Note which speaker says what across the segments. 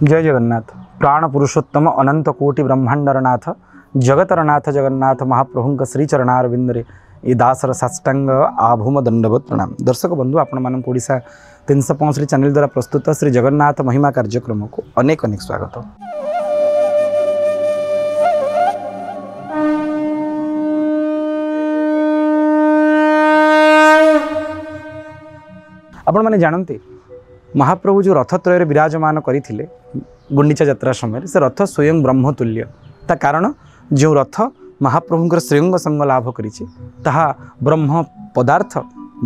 Speaker 1: जय जगन्नाथ। प्राण पुरुषोत्तम अनंत कोटि ब्रह्मांडर नाथ जगतर नाथ जगन्नाथ महाप्रभु श्रीचरणारविंदरे ये दासर साष्टांग आभूम दंडवत प्रणाम। दर्शक बंधु आपण मानक ओडिशा 365 चैनल द्वारा प्रस्तुत श्री जगन्नाथ महिमा कार्यक्रम को अनेक अनेक स्वागत। आपण माने जानते महाप्रभु जो रथ त्रय विराजमान करते गुंडीचा यात्रा समय से रथ स्वयं ब्रह्मतुल्य। ता कारण जो रथ महाप्रभुंकर श्रेयंग संग लाभ करी ब्रह्म पदार्थ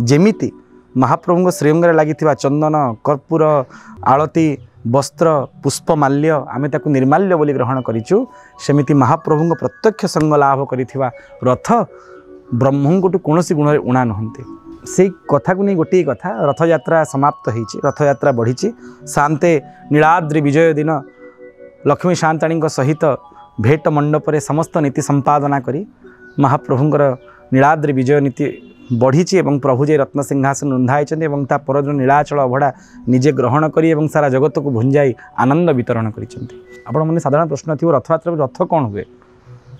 Speaker 1: जेमिति महाप्रभु श्रेयंगे लगी चंदन कर्पूर आलती वस्त्र पुष्पमाल्य आमे ताकू निर्माल्य बोली ग्रहण करिचु सेमिति महाप्रभु प्रत्यक्ष संग लाभ करिथिबा रथ ब्रह्म को कौन गुण उणा नहंती। से कथा को नहीं गोटे कथा रथ यात्रा समाप्त होती रथ यात्रा बढ़ी शांते नीलाद्रि विजय दिन लक्ष्मी शांताणी सहित भेट मंडप रे समस्त नीति संपादना करी महाप्रभुंकर नीलाद्रि विजय नीति बढ़ी प्रभु जे रत्न सिंहासन रुंधाई पर नीलाचल अभड़ा निजे ग्रहण करी सारा जगत को भुंजाई आनंद वितरण कर। साधारण प्रश्न थी रथयात्रा रथ कौन हुए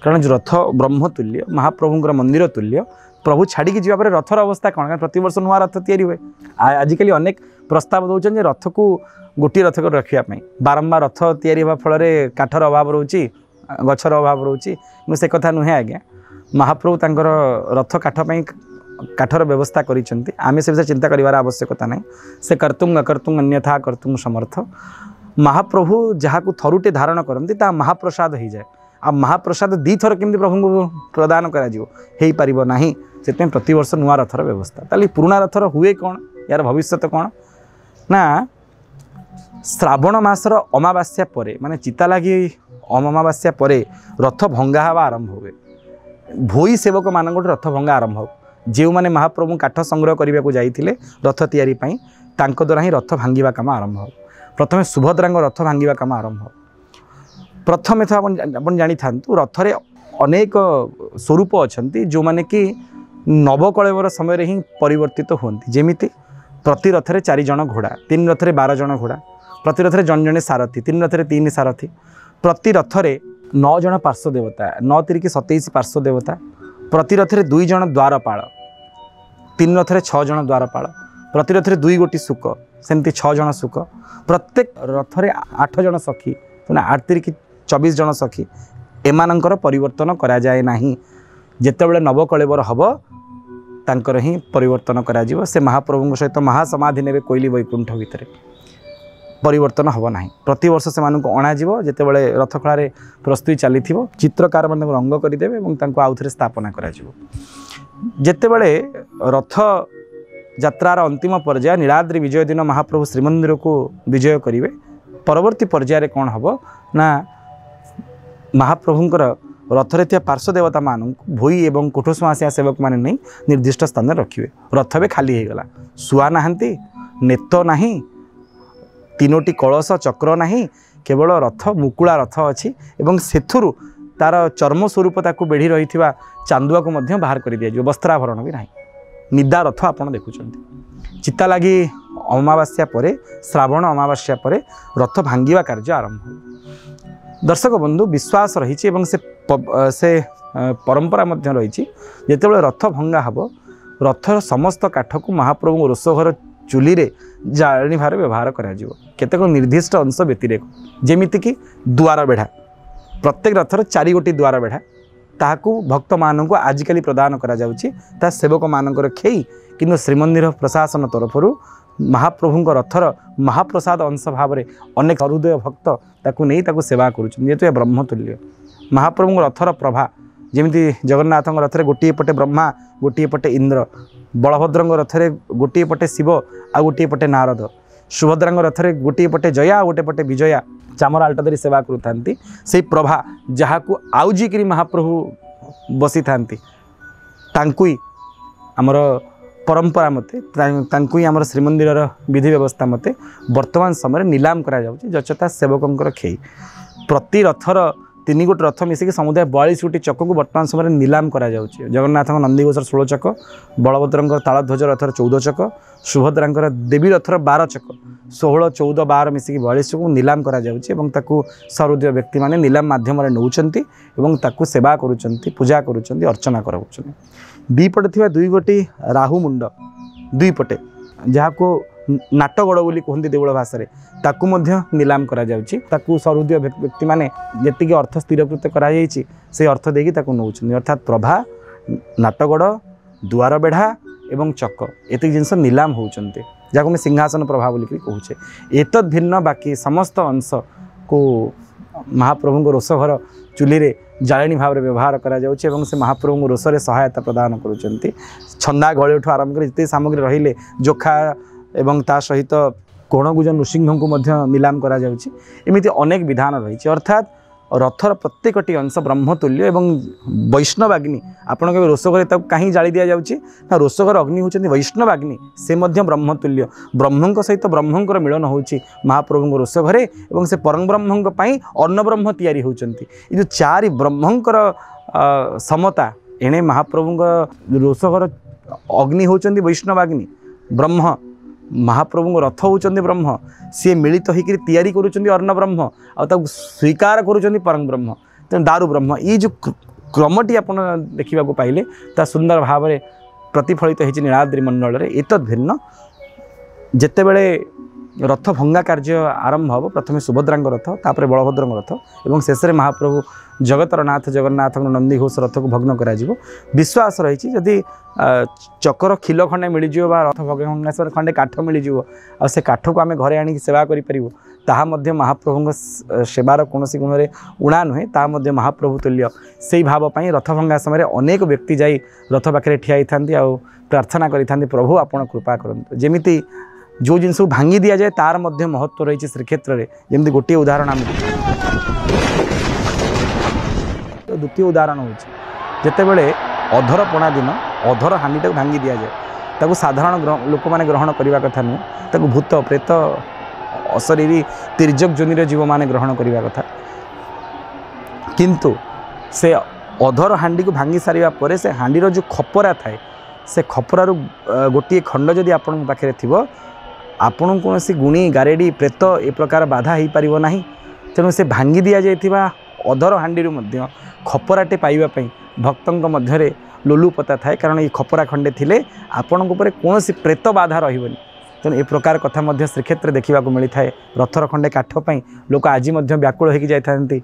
Speaker 1: कारण जो रथ ब्रह्मतुल्य महाप्रभुंकर मंदिर तुल्य प्रभु छाड़ी की जीवा रथर अवस्था कौन प्रति वर्ष नुआ रथ तैयारी हुए। आजिकल अनेक प्रस्ताव दौरान रथ को गोटे रथ को रखापी बारंबार रथ तैयारी होगा फल काठर अभाव रोचे गचर अभाव रोचे से कथा नुहे आज्ञा महाप्रभु तांकर रथ काठपाई काठर व्यवस्था करिसेंती आमे से चिंता करिवार आवश्यकता नहीं से कर्तुंग अकर्तुंग अन्यथा कर्तुंग समर्थ महाप्रभु जहाँ को थरुटे धारण करती ता महाप्रसाद हो जाए आ महाप्रसाद दी थर केमती प्रभु को प्रदान कर नहीं से प्रति वर्ष नुआ रथर व्यवस्था ताली पुराना रथर हुए कौन यार भविष्य कौन ना श्रावण मासर अमावास्या परे माने चिता लगी अमावास्या परे रथ भंगा हवा आरंभ हुए भोई सेवक मान रथ भंगा आरंभ हो जो मैंने महाप्रभु काठ संग्रह करने को जाइए रथ तैयारी द्वारा ही रथ भांगा काम आरंभ हो। प्रथम सुभद्रा रथ भांगा काम आरंभ हो। प्रथम आप जानी था रथरे अनेक स्वरूप अच्छा जो मैंने कि नवकलेवर समय ही परिवर्तित होती जेमिति प्रति रथरे 4 जण घोड़ा 3 रथरे 12 जण घोड़ा प्रति रथरे जन जने सारथी 3 रथरे 3 सारथी प्रति रथरे 9 जण पार्श्व देवता 9 तिरिक 27 पार्श्व देवता प्रति रथरे 2 जण द्वारपाल 3 रथरे 6 जण द्वारपाल प्रति रथरे 2 गोटी सुक सेमती 6 जण सुक प्रत्येक रथरे 8 जण सखी 8 तिरिक 24 जण सखी एमानंकर परिवर्तन करा जाए नहीं जेतेबेले नवकलेवर हब तांकर ही परिवर्तन करा जिवो से महाप्रभु सहित महासमाधि ने कोइली वैकुंठ भितर परिवर्तन हब ना प्रति वर्ष से अणाजिवो जेतेबेले रथखଳାରେ प्रस्तुति चली चित्रकार मान रंग करदेवे और आउ थे स्थापना करा जिवो। जेतेबेले रथ यात्रार अंतिम पर्याय नीलाद्रि विजय दिन महाप्रभु श्रीमंदिर को विजय करेंगे परवर्ती पर्याय कौन हम ना महाप्रभुंकर रथरे थी पार्श्व देवता मान भोई एवं कोठोसुआसिया सेवक मैंने नहीं निर्दिष्ट स्थान रखिए रथ भी खाली होगला सुआ नहांती नेत नहीं 3टी कलश चक्र नहीं केवल रथ मुकुला रथ अच्छी एवं सेथुरु तार चर्म स्वरूप ताकू बेढ़ी रही चांदुआ को मध्य बाहर कर दिया वस्त्राभरण भी ना निदा रथ आपड़ देखुं चिता लगी अमावास्या परे श्रावण अमावास्या परे रथ भांगा कार्य आरंभ हो। दर्शक बंधु विश्वास रही से परंपरा मध्य रही जितेबाला रथ भंगा हम रथर समस्त काठ को महाप्रभु रोषघर चुली रे जाणी भार व्यवहार करतेक निर्दिष्ट अंश व्यतिरेक जेमिति कि द्वार बेढ़ा प्रत्येक रथर 4 गोटी द्वार बेढ़ा ताकू भक्त मान को आजिकली प्रदान करा सेवक मानकर खेई किंतु श्रीमंदिर प्रशासन तरफ महाप्रभु रथर महाप्रसाद अंश भाव में अनेक हृदय भक्त ताकू नहीं ताकू सेवा करुँचे ब्रह्मतुल्य महाप्रभु रथर प्रभा जमी जगन्नाथ रथरे गोटे पटे ब्रह्मा गोटे पटे इंद्र बलभद्र रथरे गोटे पटे शिव आ गोटे पटे नारद सुभद्रा रथरे गोटे पटे जया गोटे पटे विजया चामर आल्टा धरी सेवा करुँच से प्रभा जहाँ को आउजिकी महाप्रभु बसी था आमर परंपरा मते तांकु आमर श्रीमंदिर विधि व्यवस्था मते वर्तमान समय नीलाम करा जाउची जचता सेवकंकर खेई प्रति रथर तीन गोटे रथ मिसिक समुदाय 42 गोटी चक को बर्तमान समय नीलाम करा जाउची। जगन्नाथ नंदीघोष 16 चक, बलभद्र तालध्वज रथर 14 चक, सुभद्रा देवी रथर 12 चक, 16 14 12 मिसिक 42 चक नीलाम करा जाउची एवं ताकू सहृदय व्यक्ति माने नीलाम माध्यम नौचंती एवं ताकू सेवा करूचंती, पूजा करूचंती, अर्चना करूचंती। दी पटे थिबा दुई गोटी राहु मुंड दुई पटे जहाँ को नाटगड़ बोली कहते देवल भाषा ताकू नीलाम करा जाउची। ताकू सहृदय व्यक्ति माने जेतिकी अर्थ स्थिरकृत करा जायछि से अर्थ देकी ताकू नौचंती। अर्थात प्रभा, नाटगड़, दुआर बेढ़ा एवं चक एतिक जिनस नीलाम होउचंती, जहाँ सिंहासन प्रभा बोलिक कहूचे। एतद भिन्न बाकी समस्त अंश को महाप्रभु रोष घर चुली रे जाळेणी भाव में व्यवहार करा जाउछि एवं से महाप्रभु रोष रे सहायता प्रदान करूचंती। छंदा गळे ठू आरंभ कर जिते सामग्री रहिले जोखा एवं ता सहित कोणगुज नृसिंह को नीलाम करा जाउछि। एमिति अनेक विधान रही। अर्थात रथर प्रत्येकटी अंश ब्रह्मतुल्य एवं वैष्णवाग्नि आपण के रोषघर कहीं जाली दि जाउछि ना रोषघर अग्नि होचंती वैष्णवाग्नि से मध्य ब्रह्मतुल्य। ब्रह्म सहित ब्रह्मंकर मिलन होउछि महाप्रभु रोषघरे एवं से परम ब्रह्मंक पई अन्न ब्रह्म तैयारी होउचंती। ये जो चारि ब्रह्मंकर समता एणे महाप्रभु रोषघर अग्नि होउचंती वैष्णवाग्नि, ब्रह्म महाप्रभु रथ होउचंती ब्रह्म, सी मिलित होकर तैयारी करूचंती अर्ण ब्रह्म आ स्वीकार करूचंती परम ब्रह्म, दारु ब्रह्म। ये जो क्रमटी आप देखा पाइले ता सुंदर भाव में प्रतिफलित होती नीलाद्रि मंडल रे। एतद भिन्न जेते बेले रथ भंगा कार्य आरंभ हम प्रथम सुभद्रा रथ, तापर बलभद्र रथ और शेष में महाप्रभु जगतर नाथ जगन्नाथ नंदीघोष रथ को भग्न करा जिवो। विश्वास रही जदि चकर खिल खंडे मिल जाव रथ भंगा खंडे काठ मिल जाव आ से काठ को आम घरे आनी सेवा करूँ ताहा मध्य महाप्रभु सेवार कौन गुण उणा नुहे, ता मध्य महाप्रभु तुल्य। से भाव पर रथ भंगा समय अनेक व्यक्ति जाई रथ पाखे ठिया था प्रार्थना करि प्रभु आपण कृपा करंतु। जेमिति जो जिनस भांगी दि जाए तार मध्य महत्व रही श्रीक्षेत्र में। जमी गोटे उदाहरण आम द्वितीय उदाहरण होते अधरपणा दिन अधर हांडीटा भांगी दि जाए ताकू साधारण लोक मैंने ग्रहण करने कथा नुह, ताकू भूत प्रेत अशरीरी तिर्जक जोनि जीव मैंने ग्रहण करने कथा। किंतु से अधर हांडी को भांगी सारिबा परे से हांडीर जो खपरा थाए से खपरारू गोटे खंड जदि आपण पाखे थी आपण कौन गुणी गारेडी प्रेत ए प्रकार बाधा हो पार ना। तेणु से भांगी दि जाइथिबा अधर हांडी खपराटे पाइबापी भक्तों मध्य लोलुपता थाए, कारण ये खपरा खंडे थिले आपण कौन प्रेत बाधा रही। तेणु ए प्रकार कथा मध्य श्रीक्षेत्र देखा मिलता है। रथर खंडे काठपाई लोक आज व्याकुल होगी जाती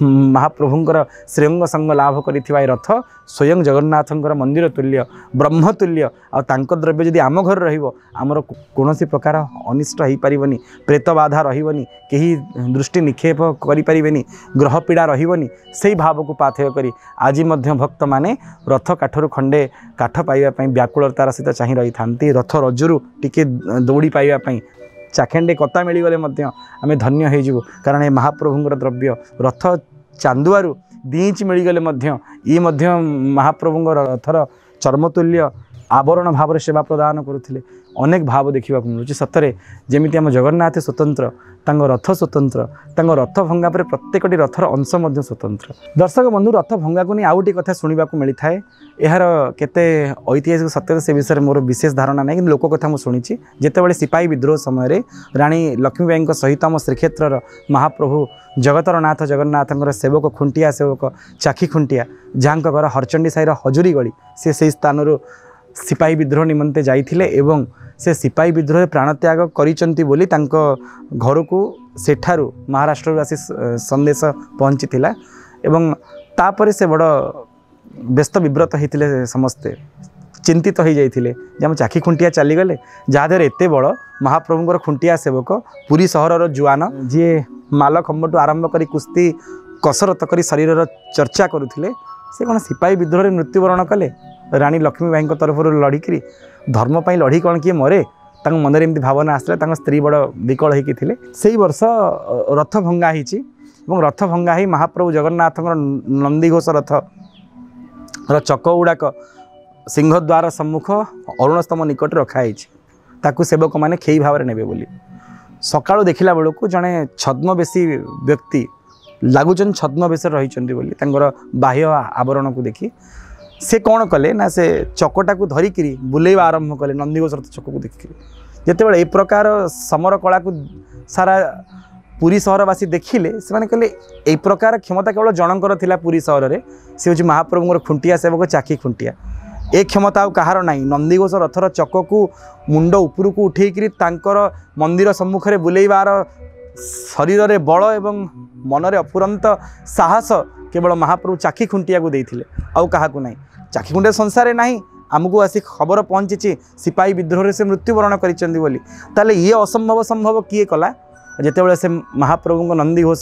Speaker 1: महाप्रभुंर श्रीअंग संग लाभ कर रथ स्वयं जगन्नाथंकर मंदिर तुल्य ब्रह्मतुल्य। आ द्रव्य जदि आम घर रमर कौन प्रकार अनिष्ट हो पारनि, प्रेत बाधा रही, कहीं दृष्टि निक्षेप करें, ग्रह पीड़ा रही। से भाव को पाथेय करी आज भक्त माने रथ काठरू खंडे काठ पाइबापी व्याकुलतार सहित चाह रही था। रथ रज्जुरू टिके दौड़ी पाइबापी चाखेंडे कता मिलगले आम धन्य हो, कारण ये महाप्रभुंर द्रव्य रथ चांदुआरू 2 इंच मिलगले ये महाप्रभुंर रथर चर्मतुल्य आवरण भाव में सेवा प्रदान करुले। अनेक भाव देखा मिलूँ सतरे जमी आम जगन्नाथ स्वतंत्र, रथ स्वतंत्र, रथ भंगा पर प्रत्येकटी रथर अंश स्वतंत्र। दर्शक बंधु रथ भंगा को नहीं आउ टी कथा शुणा मिलता है। यार केते ऐतिहासिक सत्य से विषय मोर विशेष धारणा ना, कि लोक कथा मुझे शुणी जितेबाला सिपाही विद्रोह समय राणी लक्ष्मीबाई सहित आम श्रीक्षेत्र महाप्रभु जगतर नाथ जगन्नाथ सेवक खुंटिया सेवक चाखी खुंटिया जहाँ घर हरचंडी साईर हजूरी गली से स्थान सिपाही विद्रोह निमंते जाइथिले एवं से सिपाही विद्रोह प्राणत्याग करिचंती बोली तांको घर को सेठारू महाराष्ट्र आसी संदेश पहुँची थिला एवं तापर से बड़ व्यस्त विव्रत होते समस्ते चिंतित हो जाइए आम चाखी खुंटिया चलीगले जहाँद्वारा एत बड़ महाप्रभुंर खुंटिया सेवक पुरी सहर जुआन जी माल खम्बटू आरंभ कर कुस्ती कसरत कर शरीर चर्चा करुले से कौन सिपाही विद्रोह मृत्युवरण कले। राणी लक्ष्मीबाई तरफ लड़िकी धर्मपाई लड़ी कौन किए मरे मन में एमती भावना आसला। स्त्री बड़ विकल होती से वर्ष रथ भंगा हो रथ भंगा ही महाप्रभु जगन्नाथ नंदीघोष रथ चक गुड़ाक सिंहद्वार सम्मुख अरुणस्तंभ निकट रखाई ताकू सेवक मैंने खेई भाव में ने बोली। सकाळु देखला बेलू जड़े छद्मवेशी व्यक्ति लगुचन छद्म बेश रही बाह्य आवरण को देखी से कौन कले ना से चकटा को धरिक बुलेवा आरंभ कले नंदीघोष रथ चक को देखिक जिते ए प्रकार समर कला को सारा पुरी सहरवासी देखिले से कहले ए प्रकार क्षमता केवल जनकर थिला पुरी सहर में सी हूँ महाप्रभुर खुंटिया सेवक चाखी खुंटिया ए क्षमता आउ कहार ना नंदीघोष रथर चक को मुंड उपरू को उठेकरी मंदिर सम्मुख में बुलेबार शरीर में बल एवं मनरे अफुरंत साहस केवल महाप्रभु चाखी खुंटिया को देते आउ क्या ना चाखी खुंटिया संसार ना आमको आसी खबर पहुँची सिपाही विद्रोह से मृत्युवरण कर ये असंभव संभव किए कला जिते से महाप्रभु नंदीघोष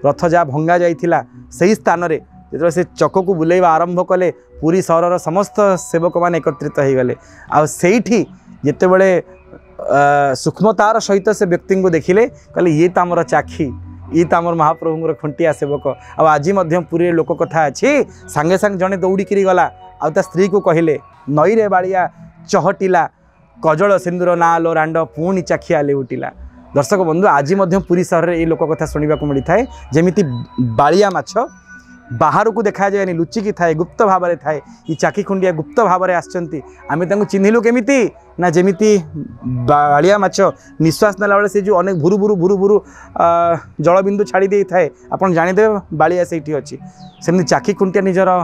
Speaker 1: रथ जहाँ भंगा जाइथिला सही स्थान में जो से चक को बुलेवा आरंभ कले पूरी सहर समस्त सेवक मैंने एकत्रित हो गले आठी जिते सूक्ष्मतार सहित से व्यक्ति को देखिले कहले ये तो आमर चाखी ये तो आमर महाप्रभुर खुंटिया सेवक आज पुरी लोक कथा अच्छी सांगे सांगे जड़े दौड़िकी गला आ स्त्री को कहले नई रे बाड़िया चहटिला कजल सिंदूर ना लो रांड पुणी चाखिया लेउटिला। दर्शक बंधु आज पुरी सहर में ये लोक कथा शुणा मिलता है जमीती बाड़िया माछ बाहर को देखा जाए लुचिकी थाए गुप्त भाव में थाए ये चाखी खुंडिया गुप्त भाव में आसमें चिन्हिलु केमिति ना जमीती बाड़िया माछ निश्वास नेला बेले से जो अनेक भुरु भुरु भुरु भुरु जलबिंदु छाड़ी दे थाए आपन जानिदेवे बाड़िया से अच्छी सेमती चाखी खुंटिया निजर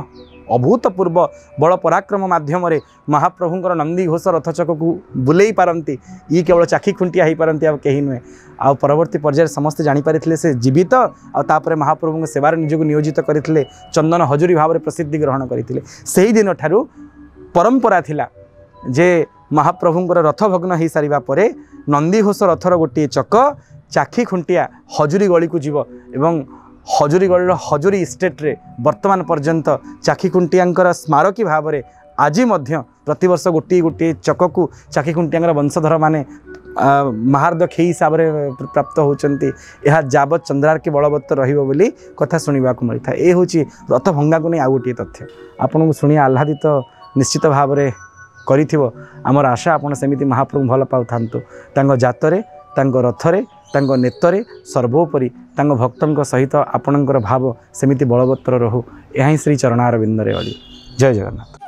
Speaker 1: अभूतपूर्व बड़ पराक्रम माध्यम महाप्रभुंर नंदीघोष रथ चक को बुले पारती ये केवल चाखी खुंटिया हो पारती आ कहीं नुहे आ परवर्ती पर्यायर समस्ते जानीपारे से जीवित आपर महाप्रभु सेवार निजक नियोजित करते चंदन हजूरी भाव में प्रसिद्धि ग्रहण करते से दिन ठारू परंपरा थिला जे महाप्रभुंर रथ भग्न हो सारा पर नंदीघोष रथर गोटे चक चाखी खुंटिया हजूरी गली को जीव एवं हजूरी गल हजूरी इस्टेट रे वर्तमान पर्यंत चाखी खुंटिया स्मारकी भाव में आज प्रतिवर्ष गोटे गोटे चक को चाखी खुंटिया वंशधर माने महारद खेई हिसाब से प्राप्त होती यह जावत चंद्रार के बलवत्त रही कथा शुणा मिलता है। ये हूँ रथ भंगा को नहीं आउ गोटे तथ्य आपन को शुणी आह्लादित निश्चित भाव में करमर आशा आपड़ सेमती महाप्रभु भल पाऊँ जातरे रथरे नेतरे सर्वोपरि भक्तों सहित आपणकर भाव सेमिति बलवत्तर रहू यह श्री चरणार बिंदरे अली। जय जगन्नाथ।